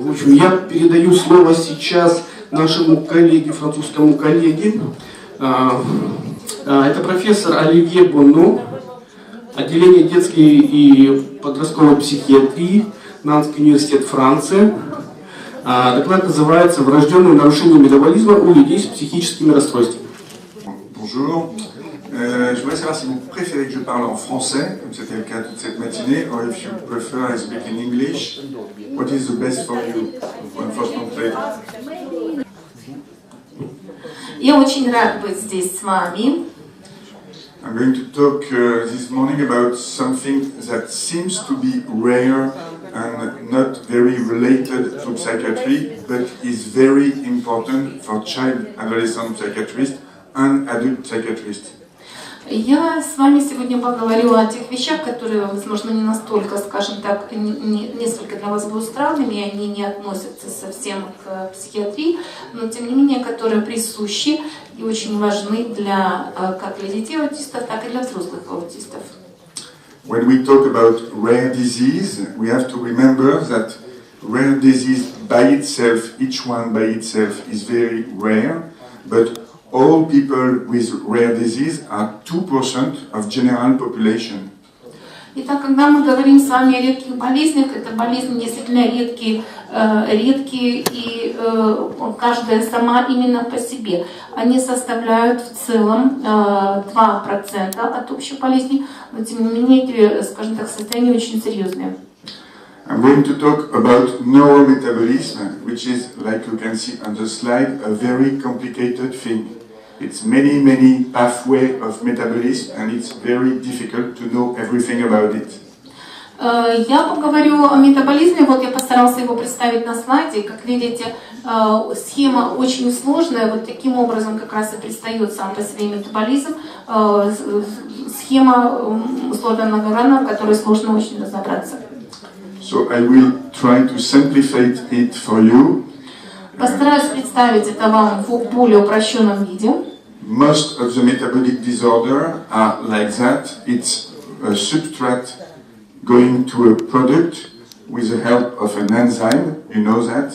В общем, я передаю слово сейчас нашему коллеге, французскому коллеге. Это профессор Оливье Бонно, отделение детской и подростковой психиатрии, Нанский университет, Франция. Доклад называется «Врождённое нарушение метаболизма у людей с психическими расстройствами». Bonjour. Je voudrais savoir si vous préférez que je parle en français, comme c'était le cas toute cette matinée, or if you prefer I speak in English. What is the best for you? Я очень рад быть здесь с вами. I'm going to talk this morning about something that seems to be rare and not very related to psychiatry, but is very important for child adolescent psychiatrists and adult psychiatrists. Я с вами сегодня поговорю о тех вещах, которые, возможно, не настолько, скажем так, несколько для вас будут странными, они не относятся совсем к психиатрии, но тем не менее, которые присущи и очень важны для как для детей аутистов, так и для взрослых аутистов. When we talk about rare disease, we have to remember that rare disease by itself, each one by itself, is very rare, but all people with rare disease are 2% of general population. Итак, когда мы говорим с вами о редких болезнях, это болезни действительно редкие и каждая сама именно по себе. Они составляют в целом 2% от общей болезни, но тем не менее, скажем так, состояние очень серьезное. I'm going to talk about neurometabolism, which is, like you can see on the slide, a very complicated thing. It's many pathways of metabolism, and it's very difficult to know everything about it. Я поговорю о метаболизме, вот я постарался его представить на слайде. Как видите, схема очень сложная, вот таким образом как раз и предстает сам по себе метаболизм. Схема сложная многогранная, в которой сложно очень разобраться. So I will try to simplify it for you. Постараюсь представить это вам в более упрощенном виде. Most of the metabolic disorder are like that. It's a substrate going to a product with the help of an enzyme. You know that?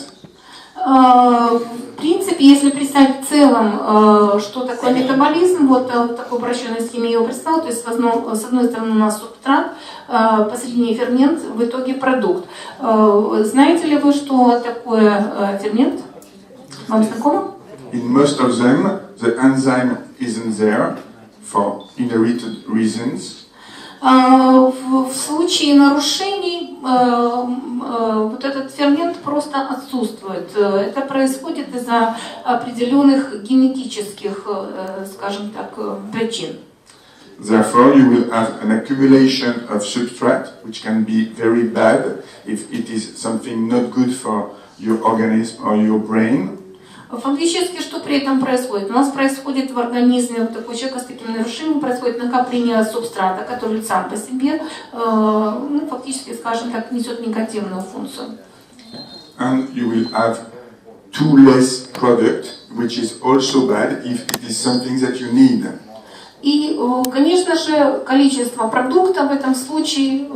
В принципе, если представить в целом, что такое метаболизм, вот в такой упрощенной схеме я его представила, то есть с одной стороны у нас субстрат, посередине фермент, в итоге продукт. Знаете ли вы, что такое фермент? Вам знакомо? In most of them, the enzyme isn't there for inherited reasons. В случае нарушений вот этот фермент просто отсутствует. Это происходит из-за определенных генетических, скажем так, причин. Therefore, you will have an accumulation of substrate, which can be very bad if it is something not good for your organism or your brain. Фактически, что при этом происходит? У нас происходит в организме у такого человека с таким нарушением, происходит накопление субстрата, который сам по себе, фактически, скажем так, несет негативную функцию. And you will have too less product, which is also bad if it is something that you need. И, конечно же, количество продукта в этом случае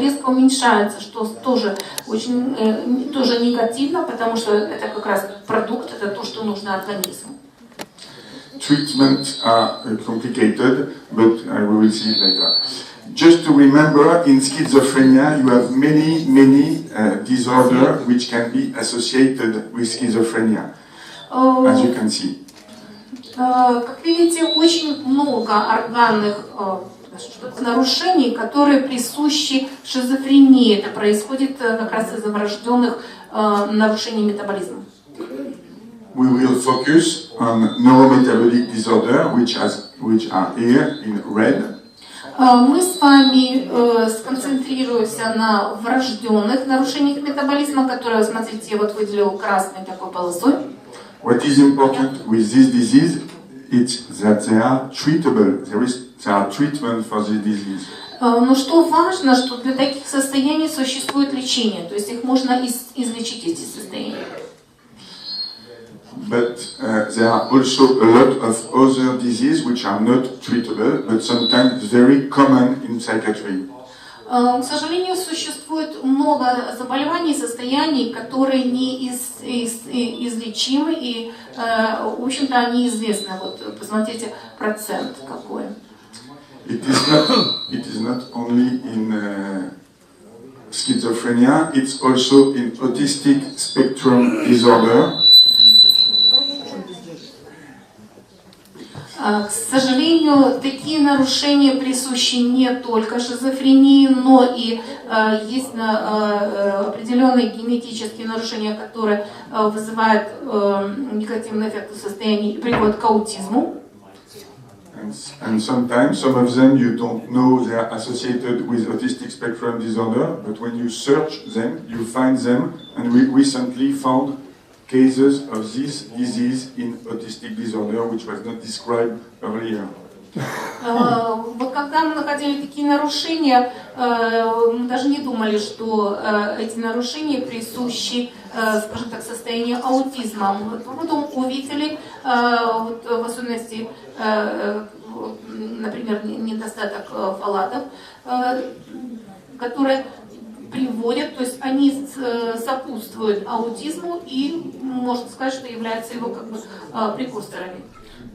резко уменьшается, что тоже тоже негативно, потому что это как раз продукт, это то, что нужно организму. Treatments are complicated, but we will see it later. Just to remember, in schizophrenia, you have many disorders which can be associated with schizophrenia, as you can see. Как видите, очень много органных нарушений, которые присущи шизофрении. Это происходит как раз из-за врожденных нарушений метаболизма. We will focus on neurometabolic disorder, which are here in red. Мы с вами сконцентрируемся на врожденных нарушениях метаболизма, которые, смотрите, я вот выделил красной такой полосой. What is important with this disease is that they are treatable. There are treatment for this disease. Но что важно, что для таких состояний существует лечение, то есть их можно излечить, эти состояния. But there are also a lot of other diseases which are not treatable, but sometimes very common in psychiatry. К сожалению, существует много заболеваний, состояний, которые неизлечимы, и, в общем-то, они известны. Вот, посмотрите, процент какой. It is not only in schizophrenia, it's also in autistic spectrum disorder. К сожалению, такие нарушения присущи не только шизофрении, но и есть определенные генетические нарушения, которые вызывают негативный эффект в состоянии и приводят к аутизму. And sometimes some of them you don't know they are associated with autistic spectrum disorder, but when you search them, you find them, and we recently found cases of this disease in autistic disorder, which was not described earlier. Вот когда мы находили такие нарушения, мы даже не думали, что эти нарушения присущи, скажем так, состоянию аутизма. Потом увидели, вот, в особенности, например, недостаток фолатов, которые приводят, то есть они сопутствуют аутизму и, можно сказать, что являются его как бы прекурсорами.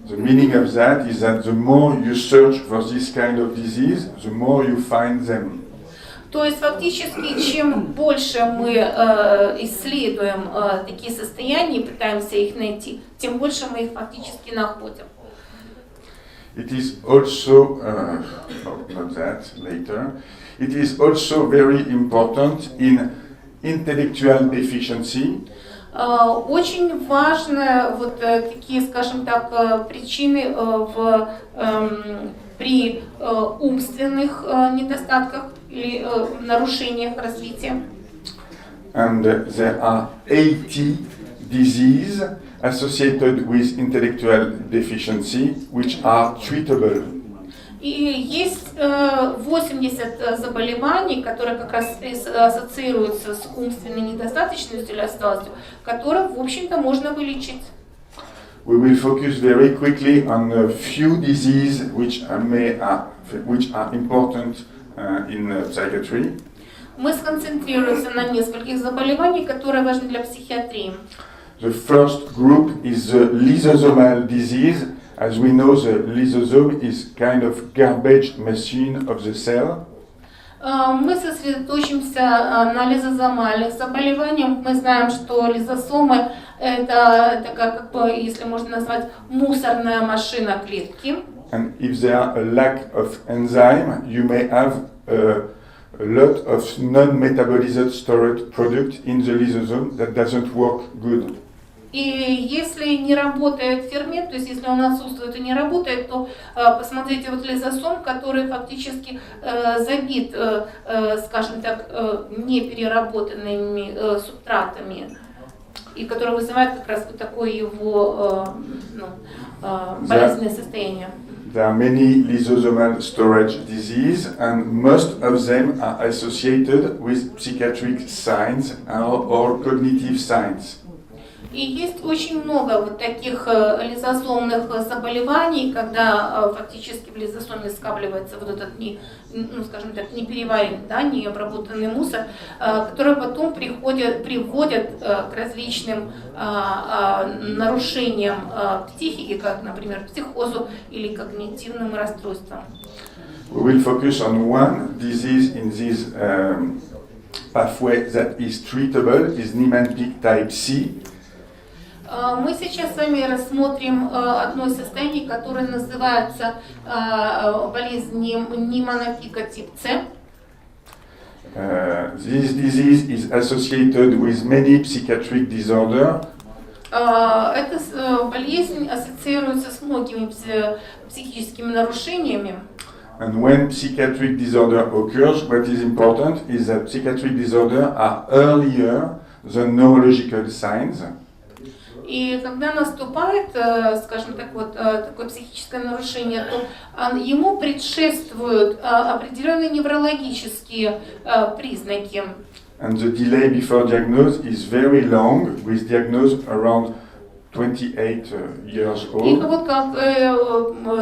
The meaning of that is that the more you search for this kind of disease, the more you find them. То есть фактически, чем больше мы исследуем такие состояния и пытаемся их найти, тем больше мы их фактически находим. It is also, not that, later, it is also very important in intellectual deficiency. Очень важны вот такие, скажем так, причины при умственных недостатках или нарушениях развития. And there are 80 diseases associated with intellectual deficiency which are treatable. И есть 80 заболеваний, которые как раз ассоциируются с умственной недостаточностью или отсталостью, которые, в общем-то, можно вылечить. We will focus very quickly on a few diseases which are important in psychiatry. Мы сконцентрируемся на нескольких заболеваниях, которые важны для психиатрии. The first group is the lysosomal disease. As we know, the lysosome is kind of garbage machine of the cell. Мы сосредоточимся на лизозомальных заболеваниях. Мы знаем, что лизосомы это такая, как бы, если можно назвать, мусорная машина клетки. And if there are a lack of enzyme, you may have a lot of non-metabolized stored product in the lysosome that doesn't work good. И если не работает фермент, то есть если он отсутствует и не работает, то посмотрите, вот лизосом, который фактически забит, скажем так, непереработанными субстратами, и который вызывает как раз вот такое его болезненное состояние. There are many lysosomal storage diseases, and most of them are associated with psychiatric signs or cognitive signs. И есть очень много вот таких лизосомных заболеваний, когда фактически в лизосоме скапливается вот этот, скажем так, непереваренный, да, необработанный мусор, который потом приводят к различным нарушениям психики, как, например, психозу или когнитивным расстройствам. We will focus on one disease in this pathway that is treatable, is Niemann-Pick type C. Мы сейчас с вами рассмотрим одно из состояний, которое называется болезнь Niemann-Picka тип С. This disease is associated with many psychiatric disorders. Эта болезнь ассоциируется с многими психическими нарушениями. And when psychiatric disorder occurs, what is important is that psychiatric disorders are earlier than neurological signs. И когда наступает, скажем так, вот такое психическое нарушение, то ему предшествуют определенные неврологические признаки. And the delay before diagnosis is very long, with diagnosis around 28 years И old. вот как,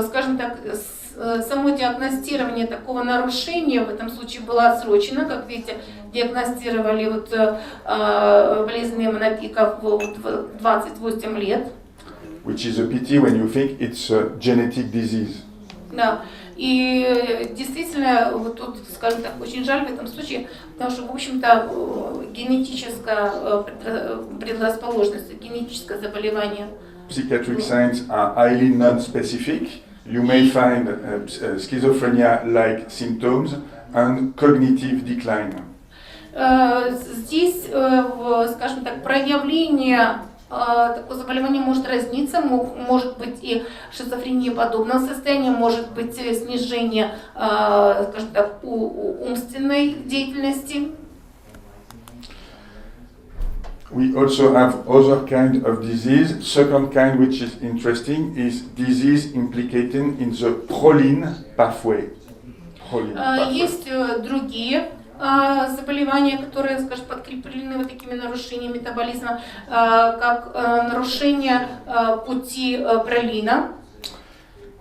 скажем так, само диагностирование такого нарушения в этом случае было отсрочено. Как видите, диагностировали болезнь Лемона-Пика в 28 лет. Which is a pity when you think it's a genetic disease. Да. И действительно, вот тут, скажем так, очень жаль в этом случае, потому что, в общем-то, генетическая предрасположенность, генетическое заболевание. Psychiatric signs are highly non-specific. You may find schizophrenia-like symptoms and cognitive decline. Здесь, скажем так, проявление такое заболевание может разниться, может быть и шизофрения подобного состояния, может быть снижение, скажем так, умственной деятельности. We also have other kind of disease. Second kind, which is interesting, is disease implicated in the proline pathway. Есть другие заболевания, которые, скажем, подкреплены вот такими нарушениями метаболизма, как нарушение пути пролина.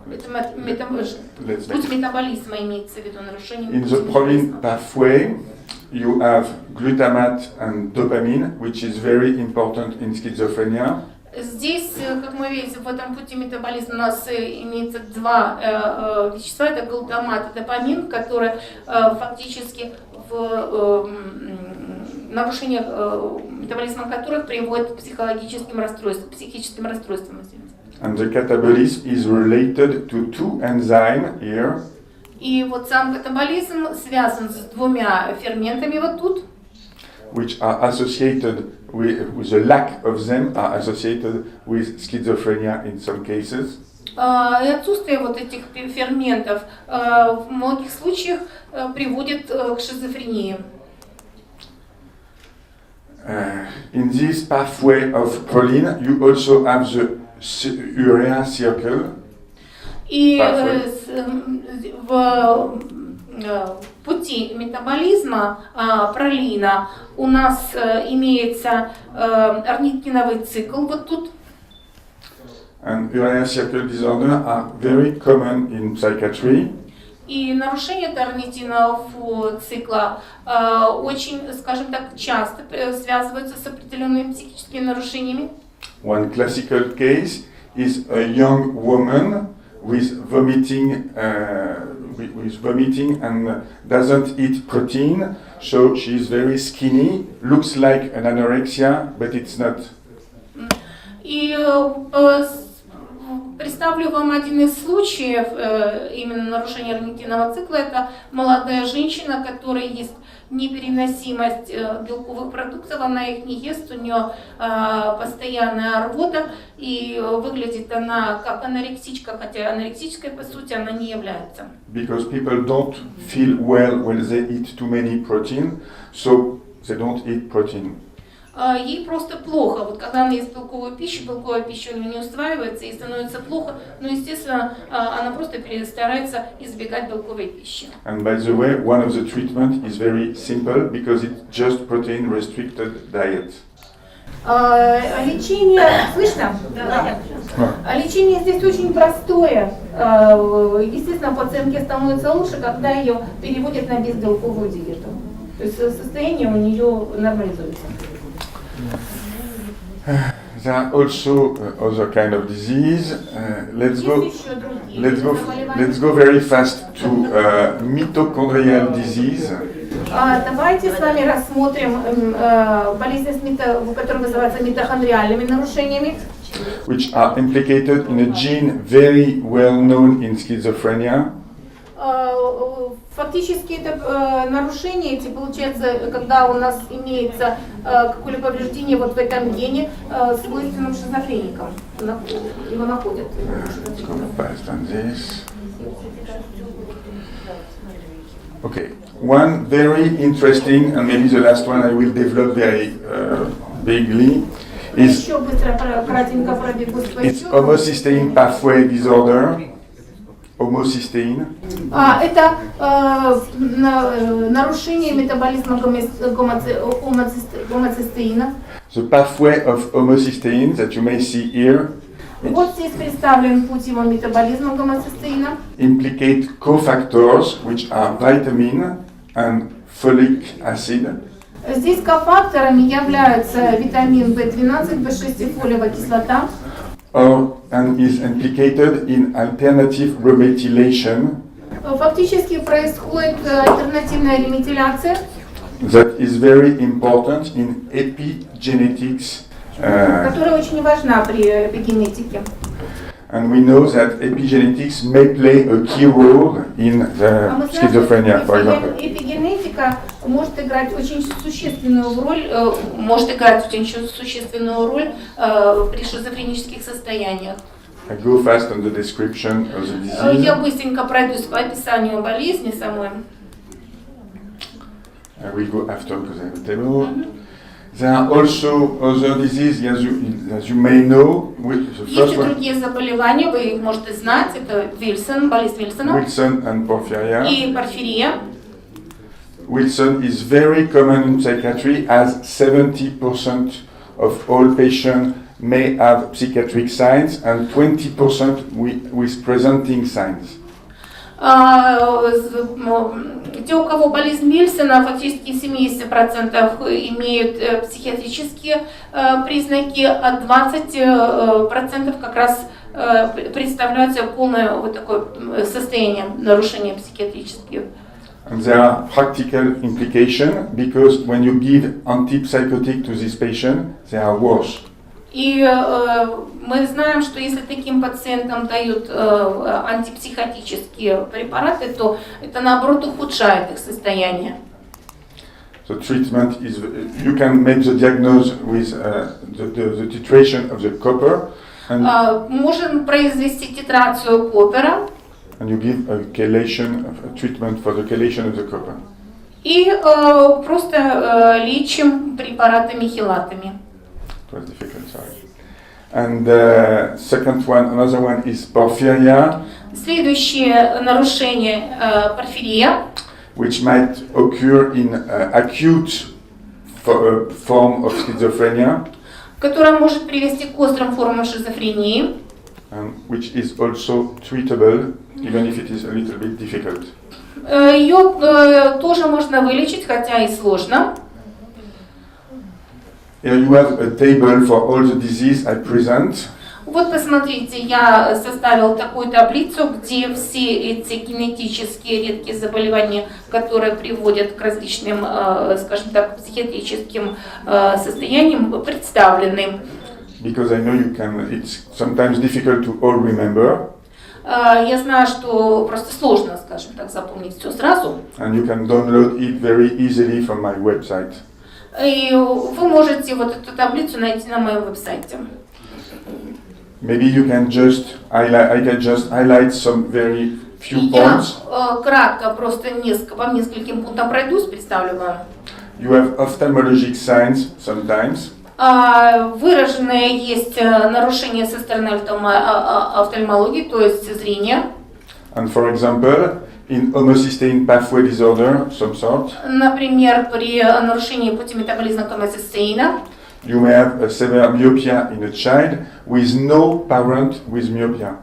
Путь метаболизма имеется в виду, нарушение пути метаболизма. In the proline pathway, you have glutamate and dopamine, which is very important in schizophrenia. Здесь, как мы видим, в этом пути метаболизма у нас имеется два вещества, это глутамат и допамин, которые фактически в нарушениях метаболизма которых приводят к психическим расстройствам. And the catabolism is related to two enzymes here. И вот сам катаболизм связан с двумя ферментами вот тут, which are associated with the lack of them are associated with schizophrenia in some cases. И отсутствие вот этих ферментов в многих случаях приводит к шизофрении. In this pathway of proline, you also have the urea circle. И в пути метаболизма пролина у нас имеется орнитиновый цикл вот тут. And urea circle disorder are very common in psychiatry. И нарушение орнитинового цикла очень, скажем так, часто связываются с определенными психическими нарушениями. One classical case is a young woman with vomiting and doesn't eat protein, so she is very skinny, looks like an anorexia, but it's not. И представлю вам один из случаев именно нарушения орнитинового цикла. Это молодая женщина, которая ест непереносимость белковых продуктов, она их не ест, у нее постоянная рвота, и выглядит она как анорексичка, хотя анорексичкой по сути она не является. Because people don't feel well when they eat too many protein, so they don't eat protein. Ей просто плохо, вот когда она ест белковая пища у нее не усваивается, ей становится плохо, но естественно она просто старается избегать белковой пищи. And by the way, one of the treatment is very simple because it's just protein restricted diet. Лечение, слышно? Да. Лечение здесь очень простое. Естественно, пациентке становится лучше, когда ее переводят на безбелковую диету. То есть состояние у нее нормализуется. There are also other kind of disease. Let's go very fast to mitochondrial disease. Давайте с вами рассмотрим болезнь, которая называется митохондриальными нарушениями. Which are implicated in a gene very well known in schizophrenia. Фактически это нарушение, эти получается, когда у нас имеется какое-либо повреждение вот в этом гене, свойственным шизофреникам. Его находят. Okay, one very interesting, and maybe the last one I will develop very bigly, is it's homocysteine pathway disorder. Homocysteine. Это нарушение метаболизма гомоцистеина. The pathway of homocysteine that you may see here. Вот здесь представлен путь его метаболизма гомоцистеина. Implicate cofactors which are vitamin and folic acid. Здесь кофакторами являются витамин В12, В6 и фолиевая кислота. And is implicated in alternative remethylation. Фактически происходит альтернативная реметиляция. That is very important in epigenetics. Которая очень важна при эпигенетике. And we know that epigenetics may play a key role in the schizophrenia, for example. Эпигенетика может играть очень существенную роль при шизофренических состояниях. I go fast on the description of the disease. Я быстренько пройдусь по описанию болезни самой. I will go after because I have a table. There are also other diseases, as you may know. The Есть first и one, другие заболевания, вы их можете знать. Это Вильсон, болезнь Вильсона Wilson and porphyria. и порфирия. Wilson is very common in psychiatry, as 70% of all patients may have psychiatric signs and 20% with presenting signs. Те, у кого болезнь Вильсона, фактически 70% имеют психиатрические признаки, а 20% как раз представляют себе полное вот такое состояние нарушения психиатрических. And there are practical implications because when you give antipsychotic to this patient, they are worse. И мы знаем, что если таким пациентам дают антипсихотические препараты, то это наоборот ухудшает их состояние. The treatment is, you can make the diagnosis with the titration of the copper, and Можем произвести титрацию копера you give a chelation, a treatment for the chelation of the copper. и просто лечим препаратами хелатами. It was difficult, sorry. And second one, another one is porphyria, Следующее нарушение порфирия, which might occur in acute form of schizophrenia, которое может привести к острым формам шизофрении, and which is also treatable, even if it is a little bit difficult. Ее тоже можно вылечить, хотя и сложно. Here you have a table for all the disease I present. Вот посмотрите, я составил такую таблицу, где все эти генетические редкие заболевания, которые приводят к различным, скажем так, психиатрическим состояниям, представлены. Because I know it's sometimes difficult to all remember. Я знаю, что просто сложно, скажем так, запомнить все сразу. And you can download it very easily from my website. И вы можете вот эту таблицу найти на моем веб-сайте. Maybe you can just highlight. I can just highlight some very few points. Я кратко, просто по нескольким пунктам пройдусь, представлю вам. You have ophthalmologic signs sometimes. Выраженное есть нарушение со стороны офтальмологии, то есть зрения. And for example, in homocysteine pathway disorder, some sort, Например, при нарушении пути метаболизма гомоцистеина. you may have a severe myopia in a child with no parent with myopia.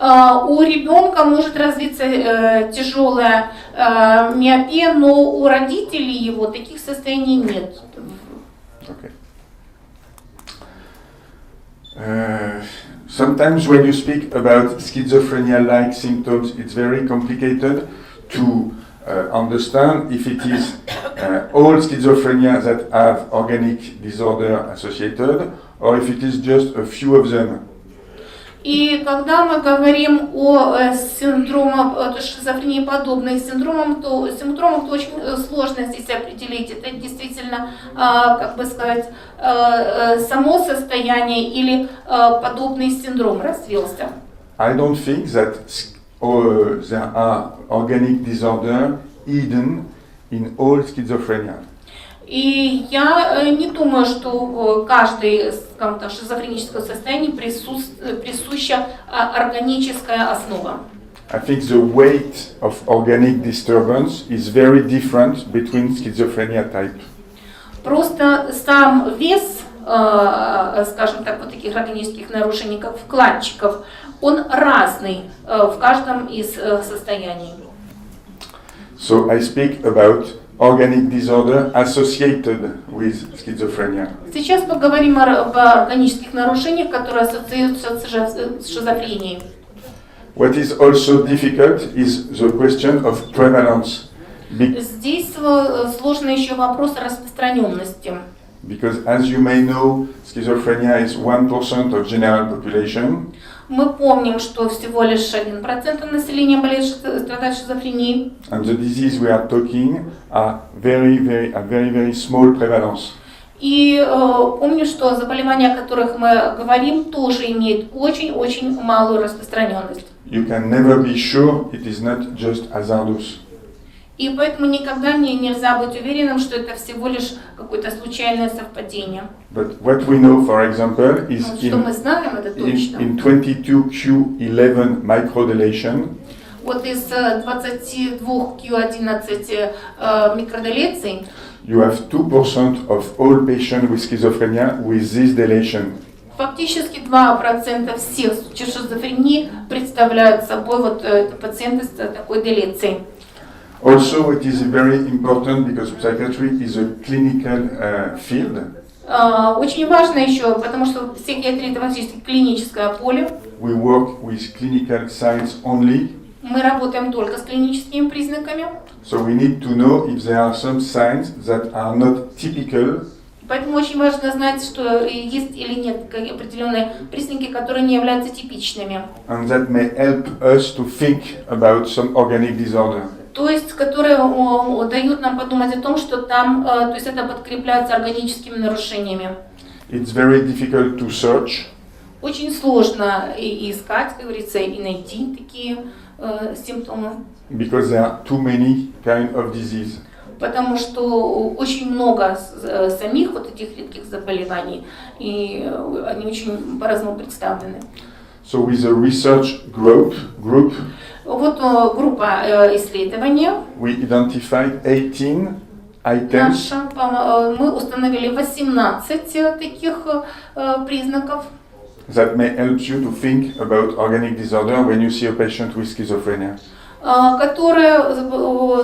У ребенка может развиться тяжелая миопия, но у родителей его таких состояний нет. Okay. Sometimes when you speak about schizophrenia-like symptoms, it's very complicated to understand if it is all schizophrenia that have organic disorder associated, or if it is just a few of them. И когда мы говорим о синдромах, шизофрении подобных синдромам, то очень сложно здесь определить, это действительно, как бы сказать, само состояние или подобный синдром развился. I don't think that there are organic disorder hidden in all schizophrenia. И я не думаю, что каждой, скажем так, шизофренического состояния присуща органическая основа. I think the weight of organic disturbance is very different between schizophrenia type. Просто сам вес скажем так, вот таких органических нарушений, как вкладчиков, он разный в каждом из состояний. So I speak about organic disorder associated with schizophrenia. Сейчас поговорим об органических нарушениях, которые ассоциируются с шизофренией. What is also difficult is the question of prevalence. Здесь сложный еще вопрос распространенности. Because as you may know, schizophrenia is 1% of general population. Мы помним, что всего лишь 1% населения страдает шизофренией. And the disease we are talking are very small prevalence. И помню, что заболевания, о которых мы говорим, тоже имеют очень-очень малую распространенность. You can never be sure it is not just hazardous. И поэтому никогда нельзя быть уверенным, что это всего лишь какое-то случайное совпадение. But what we know, for example, is Что мы знаем, это точно. in 22q11 microdeletion, Вот из 22q11 микроделеций you have 2% of all patients with schizophrenia with this deletion. фактически 2% всех случаев шизофрении представляют собой вот пациенты с такой делецией. Also, it is very important because psychiatry is a clinical field. Очень важно еще, потому что психиатрия это фактически клиническое поле. We work with clinical signs only. Мы работаем только с клиническими признаками. So we need to know if there are some signs that are not typical. Поэтому очень важно знать, что есть или нет определенные признаки, которые не являются типичными. And that may help us to think about some organic disorder. То есть, которые дают нам подумать о том, что там, то есть это подкрепляется органическими нарушениями. It's very difficult to search. Очень сложно искать, как говорится, и найти такие симптомы. Because there are too many kind of disease. Потому что очень много самих вот этих редких заболеваний, и они очень по-разному представлены. So with a research group, Вот группа исследования. we identified 18 items Мы установили 18 таких признаков, that may help you to think about organic disorder when you see a patient with schizophrenia. которые,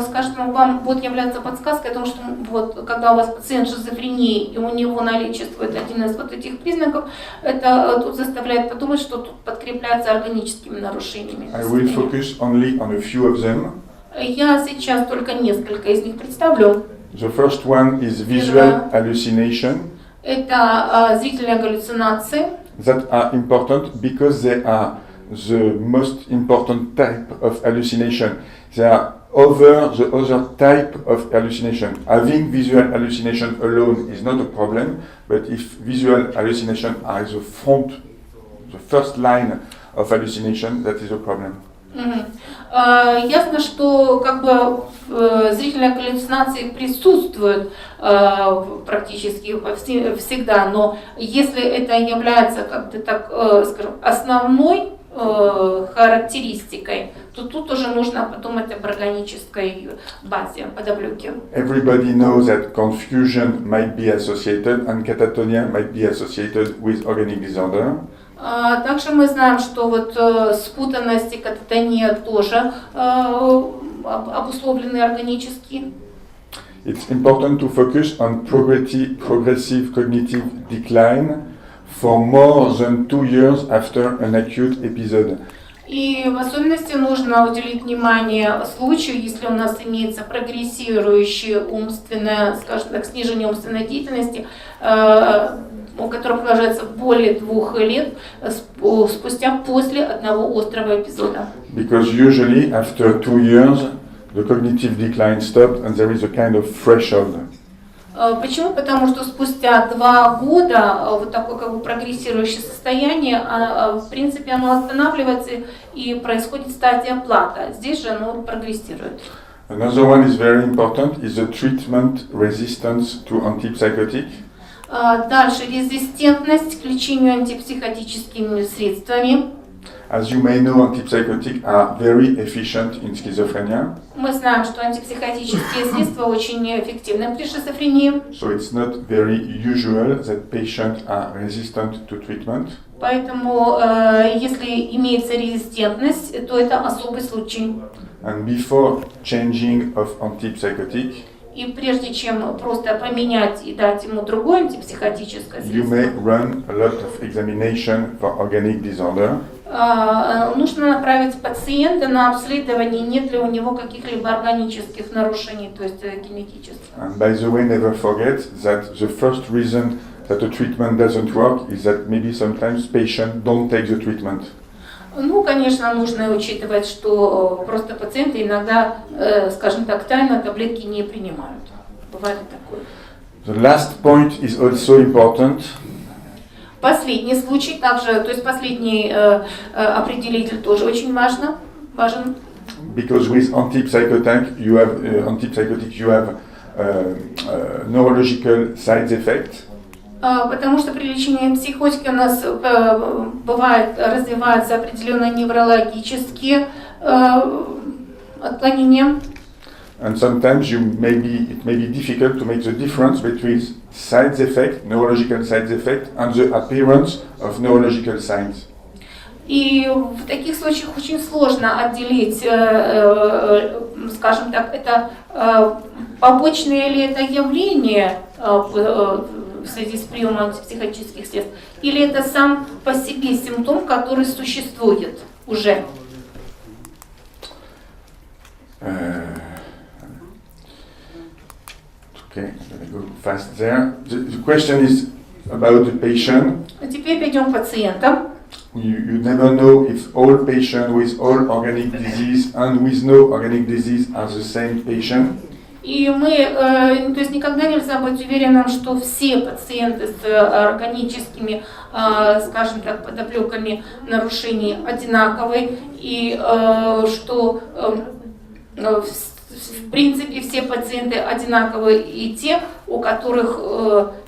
скажем, вам будут являться подсказкой о том, что вот, когда у вас пациент шизофрении и у него наличествует один из вот этих признаков, это тут заставляет подумать, что тут подкрепляется органическими нарушениями. I will focus only on a few of them. Я сейчас только несколько из них представлю. The first one is visual hallucination. Это зрительные галлюцинации. That are important because they are the most important type of hallucination. They are over the other type of hallucination. Having visual hallucination alone is not a problem, but if visual hallucination are the first line of hallucination, that is a problem. Ясно, что как бы зрительные галлюцинации присутствуют практически всегда, но если это является как-то так, скажем, основной характеристикой, то тут уже нужно подумать об органической базе, подоплеке. Everybody knows that confusion might be associated and catatonia might be associated with organic disorder. Также мы знаем, что вот спутанность и кататония тоже обусловлены органически. It's important to focus on progressive cognitive decline for more than 2 years after an acute episode. И в особенности нужно уделить внимание случаю, если у нас имеется прогрессирующее умственное, скажем так, снижение умственной деятельности, которое продолжается более 2 лет спустя после одного острого эпизода. Because usually after 2 years the cognitive decline stops and there is a kind of threshold. Почему? Потому что спустя 2 года вот такое как бы прогрессирующее состояние, в принципе, оно останавливается и происходит стадия плата. Здесь же оно прогрессирует. Another one is very important is the treatment resistance to antipsychotic. Дальше резистентность к лечению антипсихотическими средствами. As you may know, antipsychotics are very efficient in schizophrenia. Мы знаем, что антипсихотические средства очень эффективны при шизофрении. So it's not very usual that patients are resistant to treatment. Поэтому, если имеется резистентность, то это особый случай. And before changing of antipsychotic, И прежде чем просто поменять и дать ему другое антипсихотическое you средство, may run a lot of examination for organic disorder. нужно направить пациента на обследование, нет ли у него каких-либо органических нарушений, то есть генетических. And by the way, never forget that the first reason that the treatment doesn't work is that maybe sometimes patients don't take the treatment. Ну, конечно, нужно учитывать, что просто пациенты иногда, скажем так, тайно таблетки не принимают. Бывает такое. The last point is also important. Последний случай также, то есть последний определитель тоже очень важен. Because with antipsychotic you have neurological side effects. Потому что при лечении психотики у нас бывает развиваются определенные неврологические отклонения. And sometimes it may be difficult to make the difference between side effect, neurological side effect, and the appearance of neurological signs. И в таких случаях очень сложно отделить, скажем так, это побочное ли это явление в связи с приемом антипсихотических средств, или это сам по себе симптом, который существует уже. Okay, I'm going to go fast there. The question is about the patient. Теперь перейдем к пациентам. You never know if all patients with all organic disease and with no organic disease are the same patient. И мы, то есть никогда нельзя быть уверенным, что все пациенты с органическими, скажем так, подоплеками нарушений одинаковые, и что в принципе все пациенты одинаковые, и те, у которых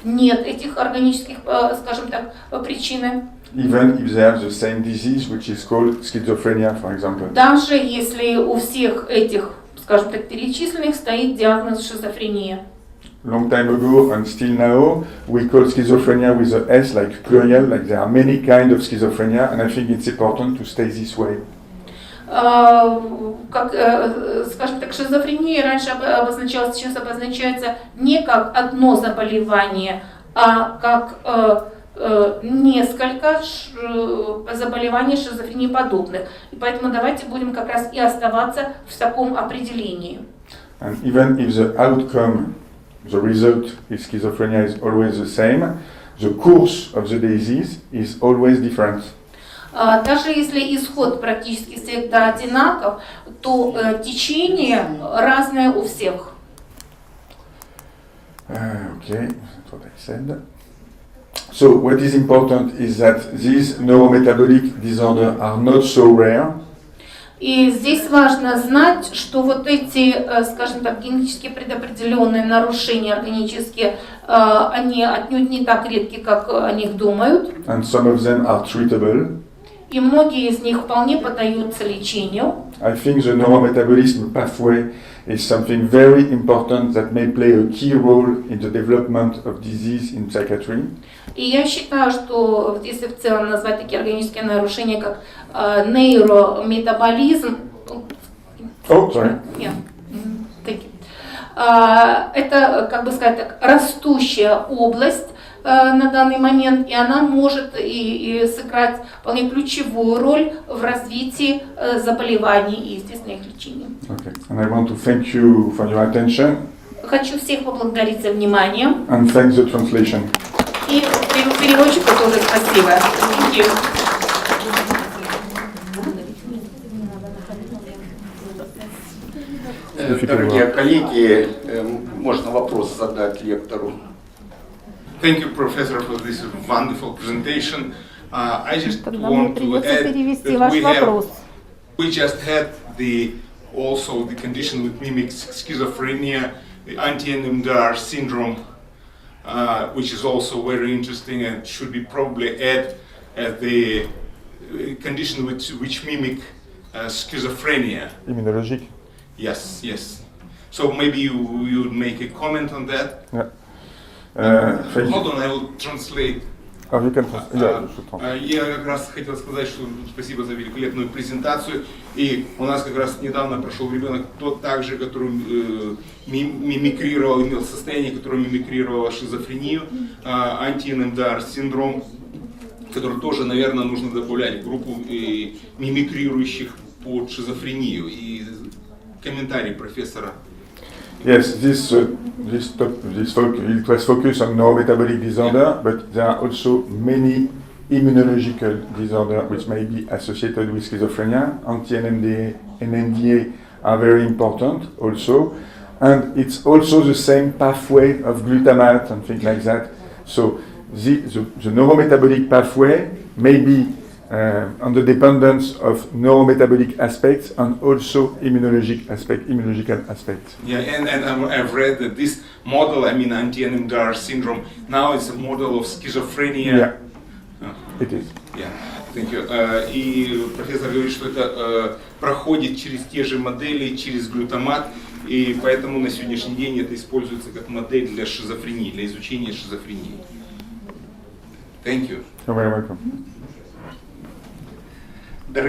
нет этих органических, скажем так, причин. Even if they have the same disease, which is called schizophrenia, for example. Даже если у всех этих, скажем так, перечисленных стоит диагноз шизофрения. Long time ago and still now, we call schizophrenia with a S, like plurial, like there are many kinds of schizophrenia, and I think it's important to stay this way. Как, скажем так, шизофрения раньше обозначалась, сейчас обозначается не как одно заболевание, а как несколько заболеваний шизофрении подобных. И поэтому давайте будем как раз и оставаться в таком определении. And even if the outcome, the result is schizophrenia is always the same, the course of the disease is always different. Даже если исход практически всегда одинаков, то течение разное у всех. Okay, that's what I said. So what is important is that these neurometabolic disorders are not so rare. И здесь важно знать, что вот эти, скажем так, генетически предопределенные нарушения органические, они отнюдь не так редки, как о них думают. And some of them are treatable. И многие из них вполне поддаются лечению. I think the neurometabolism pathway is something very important that may play a key role in the development of disease in psychiatry. И я считаю, что если в целом назвать такие органические нарушения, как нейрометаболизм, это, как бы сказать так, растущая область на данный момент, и она может и сыграть вполне ключевую роль в развитии заболеваний и естественных лечений. Okay. And I want to thank you for your attention. Хочу всех поблагодарить за внимание. And thank the translation. И переводчику тоже спасибо. Thank you. Дорогие коллеги, можно вопрос задать лектору. Thank you, Professor, for this wonderful presentation. I just want to add that we just had also the condition with mimic schizophrenia, the anti-NMDR syndrome, which is also very interesting and should be probably added as the condition which mimic schizophrenia. Immunologique. Yes, yes. So maybe you would make a comment on that? Hold on, I will translate. Я как раз хотел сказать, что спасибо за великолепную презентацию. И у нас как раз недавно прошел ребенок, тот также, который мимикрировал, имел состояние, которое мимикрировало шизофрению, анти-НМДР синдром, который тоже, наверное, нужно добавлять в группу мимикрирующих под шизофрению. И комментарий профессора. Yes, it was focused on neurometabolic disorder, but there are also many immunological disorders which may be associated with schizophrenia. Anti-NMDA and NMDA are very important also, and it's also the same pathway of glutamate and things like that. So the neurometabolic pathway may be on the dependence of neurometabolic aspects and also immunological aspects. Yeah, and I've read that this model, I mean anti-NMDR syndrome, now it's a model of schizophrenia. Yeah, it is. Yeah, thank you. И профессор говорит, что это проходит через те же модели, через глютамат, и поэтому на сегодняшний день это используется как модель для шизофрении, для изучения шизофрении. Thank you. You're very welcome.